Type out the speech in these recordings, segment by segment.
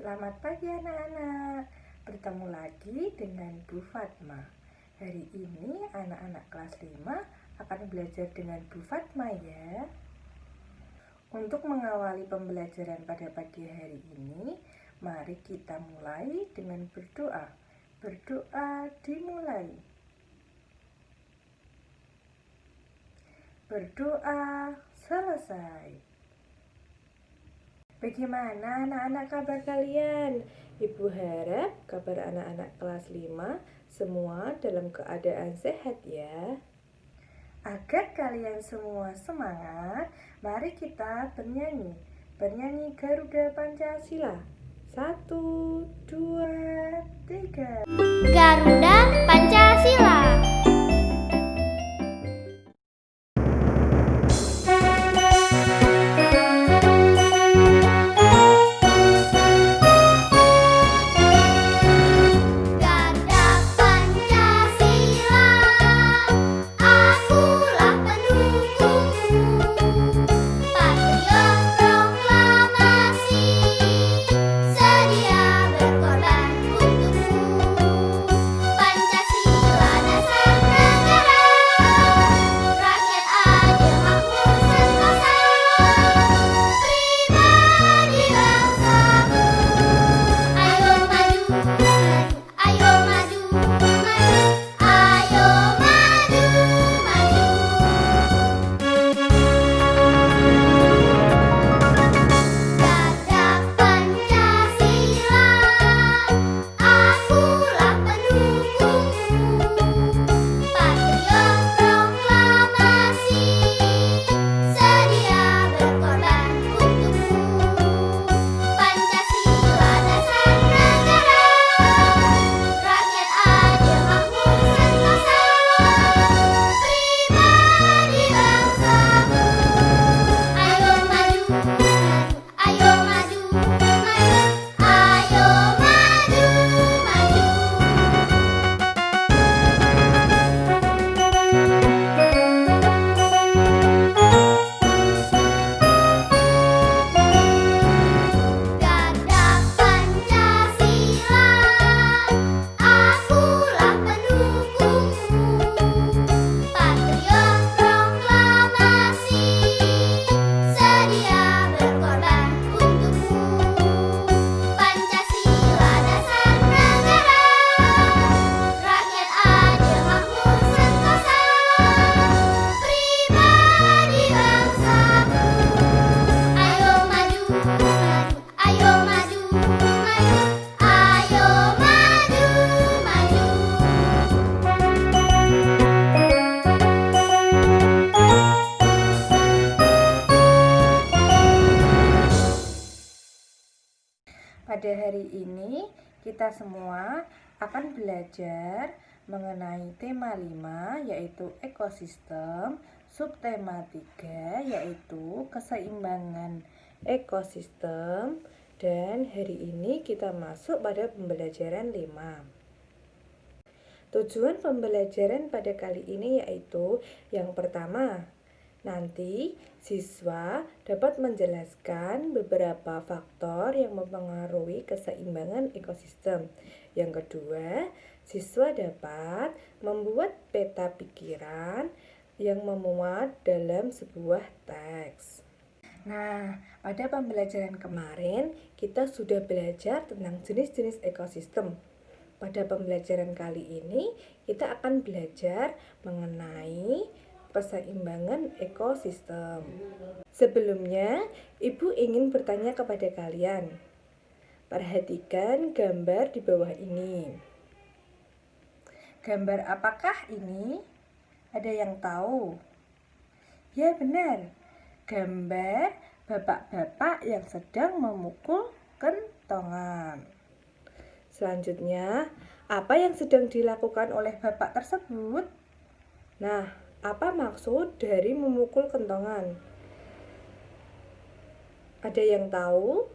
Selamat pagi anak-anak. Bertemu lagi dengan Bu Fatma. Hari ini anak-anak kelas 5 akan belajar dengan Bu Fatma ya. Untuk mengawali pembelajaran pada pagi hari ini, mari kita mulai dengan berdoa. Berdoa dimulai. Berdoa selesai. Bagaimana anak-anak kabar kalian? Ibu harap kabar anak-anak kelas 5 semua dalam keadaan sehat ya. Agar kalian semua semangat, mari kita bernyanyi. Bernyanyi Garuda Pancasila. 1, 2, 3. Garuda Pancasila. Pada hari ini kita semua akan belajar mengenai tema 5 yaitu ekosistem, subtema 3 yaitu keseimbangan ekosistem, dan hari ini kita masuk pada pembelajaran 5. Tujuan pembelajaran pada kali ini yaitu yang pertama, nanti siswa dapat menjelaskan beberapa faktor yang mempengaruhi keseimbangan ekosistem. Yang kedua, siswa dapat membuat peta pikiran yang memuat dalam sebuah teks. Nah, pada pembelajaran kemarin kita sudah belajar tentang jenis-jenis ekosistem. Pada pembelajaran kali ini kita akan belajar mengenai keseimbangan ekosistem. Sebelumnya, Ibu ingin bertanya kepada kalian. Perhatikan gambar di bawah ini. Gambar apakah ini? Ada yang tahu? Ya benar, gambar bapak-bapak yang sedang memukul kentongan. Selanjutnya, apa yang sedang dilakukan oleh bapak tersebut? Nah, apa maksud dari memukul kentongan? Ada yang tahu?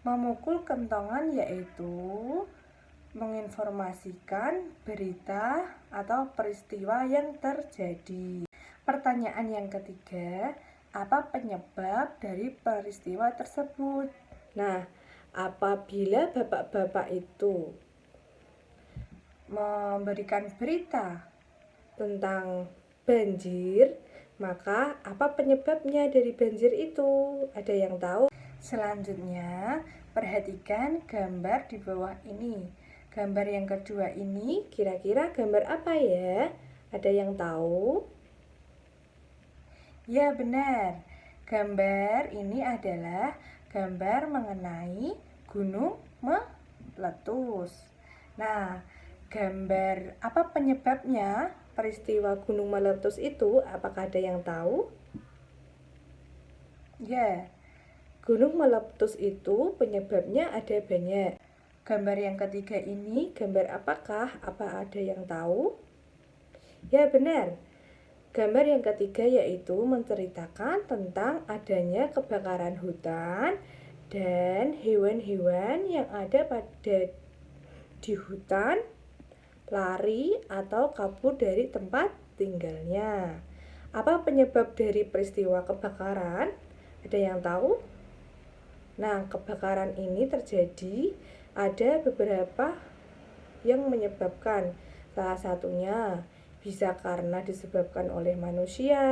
Memukul kentongan yaitu menginformasikan berita atau peristiwa yang terjadi. Pertanyaan yang ketiga, apa penyebab dari peristiwa tersebut. Nah, apabila bapak-bapak itu memberikan berita tentang banjir, maka apa penyebabnya dari banjir itu? Ada yang tahu? Selanjutnya, perhatikan gambar di bawah ini. Gambar yang kedua ini kira-kira gambar apa ya? Ada yang tahu? Ya, benar. Gambar ini adalah gambar mengenai gunung meletus. Nah, gambar apa penyebabnya peristiwa gunung meletus itu? Apakah ada yang tahu? Ya, gunung meletus itu penyebabnya ada banyak. Gambar yang ketiga ini gambar apakah? Apa ada yang tahu? Ya, benar. Gambar yang ketiga yaitu menceritakan tentang adanya kebakaran hutan dan hewan-hewan yang ada di hutan lari atau kabur dari tempat tinggalnya. Apa penyebab dari peristiwa kebakaran? Ada yang tahu? Nah, kebakaran ini terjadi ada beberapa yang menyebabkan. Salah satunya bisa karena disebabkan oleh manusia,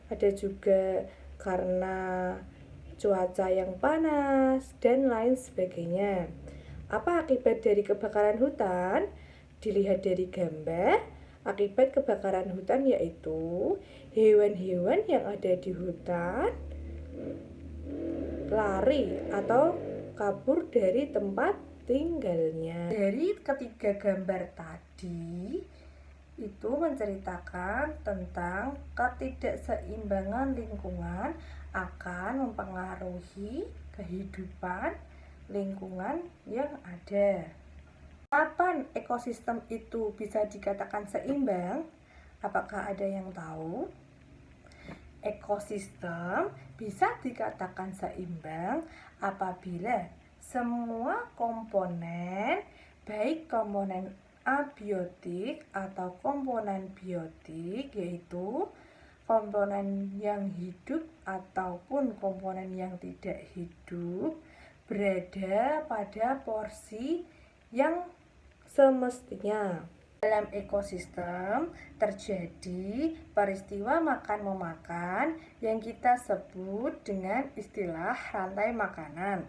ada juga karena cuaca yang panas, dan lain sebagainya. Apa akibat dari kebakaran hutan? Dilihat dari gambar, akibat kebakaran hutan yaitu hewan-hewan yang ada di hutan lari atau kabur dari tempat tinggalnya. Dari ketiga gambar tadi itu menceritakan tentang ketidakseimbangan lingkungan akan mempengaruhi kehidupan lingkungan yang ada. Kapan ekosistem itu bisa dikatakan seimbang? Apakah ada yang tahu? Ekosistem bisa dikatakan seimbang apabila semua komponen, baik komponen abiotik atau komponen biotik, yaitu komponen yang hidup ataupun komponen yang tidak hidup, berada pada porsi yang semestinya. Dalam ekosistem terjadi peristiwa makan-memakan yang kita sebut dengan istilah rantai makanan.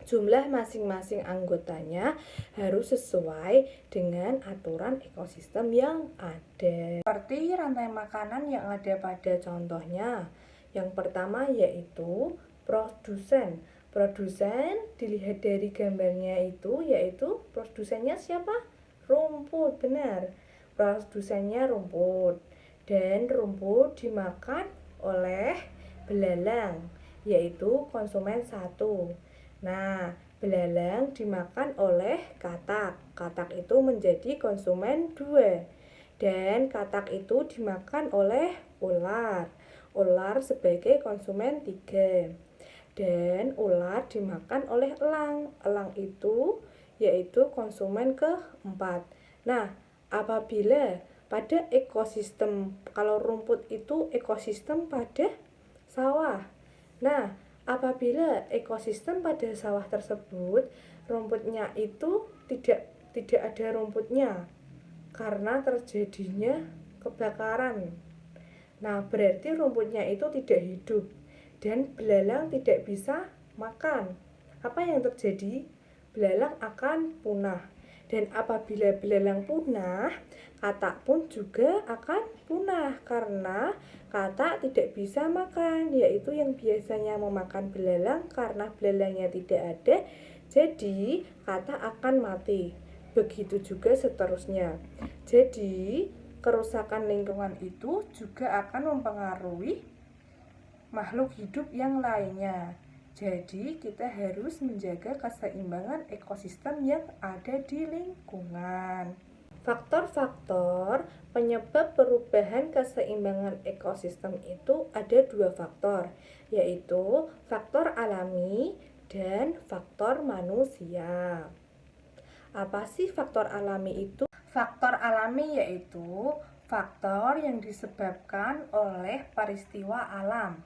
Jumlah masing-masing anggotanya harus sesuai dengan aturan ekosistem yang ada. Seperti rantai makanan yang ada pada contohnya. Yang pertama yaitu produsen. Produsen dilihat dari gambarnya itu yaitu produsennya siapa? Rumput, benar. Produsennya rumput. Dan rumput dimakan oleh belalang, yaitu konsumen satu. Nah, belalang dimakan oleh katak. Katak itu menjadi konsumen 2. Dan katak itu dimakan oleh ular. Ular sebagai konsumen 3. Dan ular dimakan oleh elang. Elang itu yaitu konsumen keempat. Nah, apabila pada ekosistem, kalau rumput itu ekosistem pada sawah. Nah, apabila ekosistem pada sawah tersebut rumputnya itu tidak ada rumputnya karena terjadinya kebakaran. Nah, berarti rumputnya itu tidak hidup dan belalang tidak bisa makan. Apa yang terjadi? Belalang akan punah. Dan apabila belalang punah, katak pun juga akan punah karena katak tidak bisa makan, yaitu yang biasanya memakan belalang karena belalangnya tidak ada, jadi katak akan mati. Begitu juga seterusnya. Jadi kerusakan lingkungan itu juga akan mempengaruhi makhluk hidup yang lainnya. Jadi kita harus menjaga keseimbangan ekosistem yang ada di lingkungan. Faktor-faktor penyebab perubahan keseimbangan ekosistem itu ada 2 faktor, yaitu faktor alami dan faktor manusia. Apa sih faktor alami itu? Faktor alami yaitu faktor yang disebabkan oleh peristiwa alam.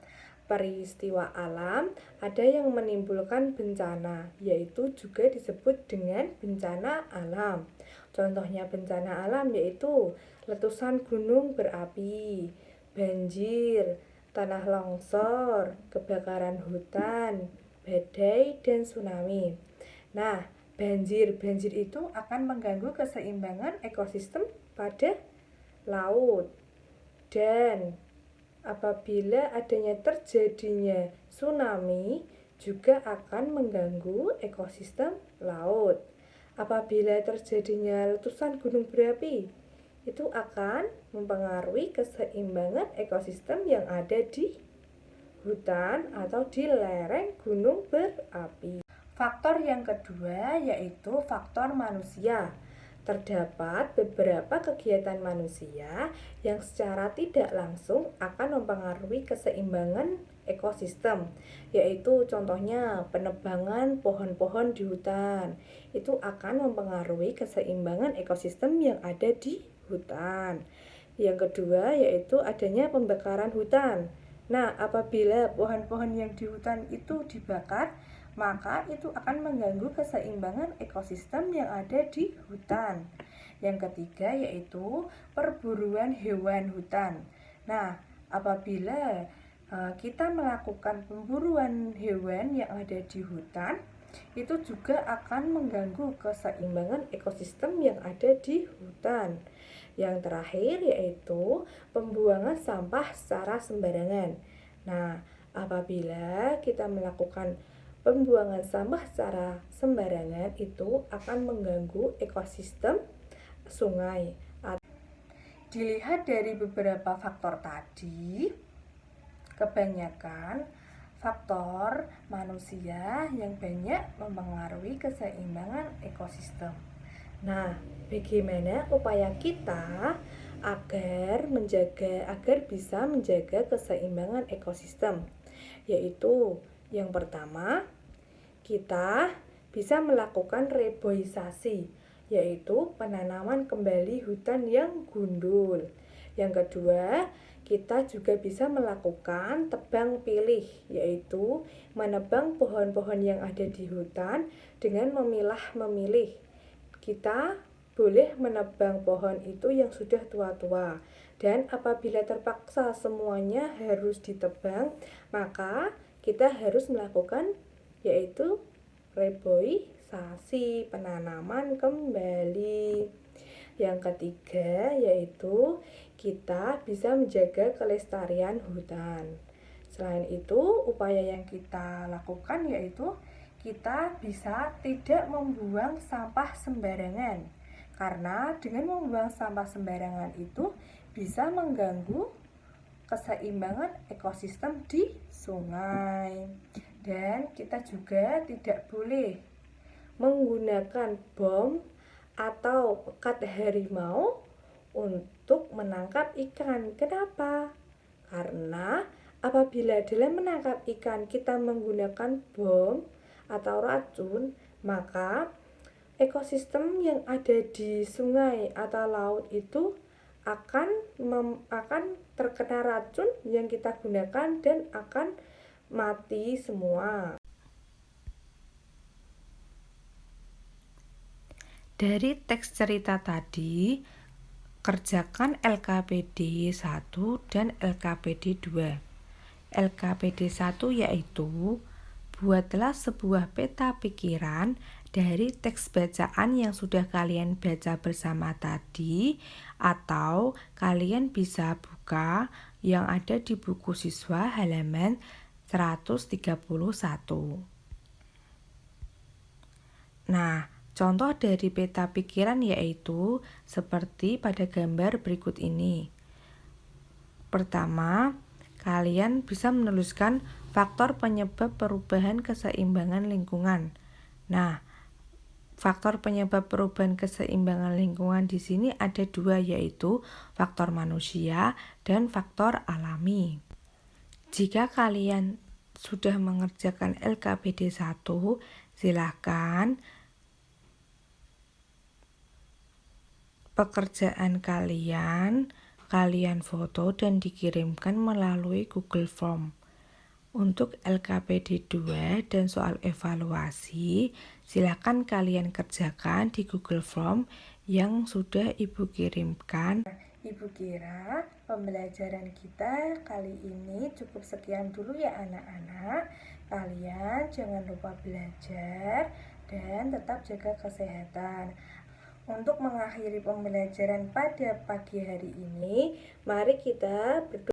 Peristiwa alam ada yang menimbulkan bencana, yaitu juga disebut dengan bencana alam. Contohnya bencana alam yaitu letusan gunung berapi, banjir, tanah longsor, kebakaran hutan, badai, dan tsunami. Nah, banjir itu akan mengganggu keseimbangan ekosistem pada laut. Dan apabila terjadinya tsunami juga akan mengganggu ekosistem laut. Apabila terjadinya letusan gunung berapi, itu akan mempengaruhi keseimbangan ekosistem yang ada di hutan atau di lereng gunung berapi. Faktor yang kedua yaitu faktor manusia. Terdapat beberapa kegiatan manusia yang secara tidak langsung akan mempengaruhi keseimbangan ekosistem, yaitu contohnya penebangan pohon-pohon di hutan. Itu akan mempengaruhi keseimbangan ekosistem yang ada di hutan. Yang kedua yaitu adanya pembakaran hutan. Nah, apabila pohon-pohon yang di hutan itu dibakar, maka itu akan mengganggu keseimbangan ekosistem yang ada di hutan. Yang ketiga yaitu perburuan hewan hutan. Nah, apabila kita melakukan pemburuan hewan yang ada di hutan, itu juga akan mengganggu keseimbangan ekosistem yang ada di hutan. Yang terakhir yaitu pembuangan sampah secara sembarangan. Nah, apabila kita melakukan pembuangan sampah secara sembarangan itu akan mengganggu ekosistem sungai. Dilihat dari beberapa faktor tadi, kebanyakan faktor manusia yang banyak mempengaruhi keseimbangan ekosistem. Nah, bagaimana upaya kita agar bisa menjaga keseimbangan ekosistem? Yaitu yang pertama, kita bisa melakukan reboisasi, yaitu penanaman kembali hutan yang gundul. Yang kedua, kita juga bisa melakukan tebang pilih, yaitu menebang pohon-pohon yang ada di hutan dengan memilah-memilih. Kita boleh menebang pohon itu yang sudah tua-tua, dan apabila terpaksa semuanya harus ditebang, maka kita harus melakukan yaitu reboisasi, penanaman kembali. Yang ketiga yaitu kita bisa menjaga kelestarian hutan. Selain itu, upaya yang kita lakukan yaitu kita bisa tidak membuang sampah sembarangan. Karena dengan membuang sampah sembarangan itu bisa mengganggu keseimbangan ekosistem di sungai. Dan kita juga tidak boleh menggunakan bom atau pekat harimau untuk menangkap ikan. Kenapa? Karena apabila dalam menangkap ikan kita menggunakan bom atau racun, maka ekosistem yang ada di sungai atau laut itu akan terkena racun yang kita gunakan dan akan mati semua. Dari teks cerita tadi, kerjakan LKPD 1 dan LKPD 2. LKPD 1 yaitu buatlah sebuah peta pikiran dari teks bacaan yang sudah kalian baca bersama tadi, atau kalian bisa buka yang ada di buku siswa halaman 131. Nah, contoh dari peta pikiran yaitu seperti pada gambar berikut ini. Pertama, kalian bisa menuliskan faktor penyebab perubahan keseimbangan lingkungan. Nah, faktor penyebab perubahan keseimbangan lingkungan di sini ada dua, yaitu faktor manusia dan faktor alami. Jika kalian sudah mengerjakan LKPD 1, silakan pekerjaan kalian kalian foto dan dikirimkan melalui Google Form. Untuk LKPD 2 dan soal evaluasi, silakan kalian kerjakan di Google Form yang sudah Ibu kirimkan. Ibu kira pembelajaran kita kali ini cukup sekian dulu ya anak-anak. Kalian jangan lupa belajar dan tetap jaga kesehatan. Untuk mengakhiri pembelajaran pada pagi hari ini, mari kita berdoa.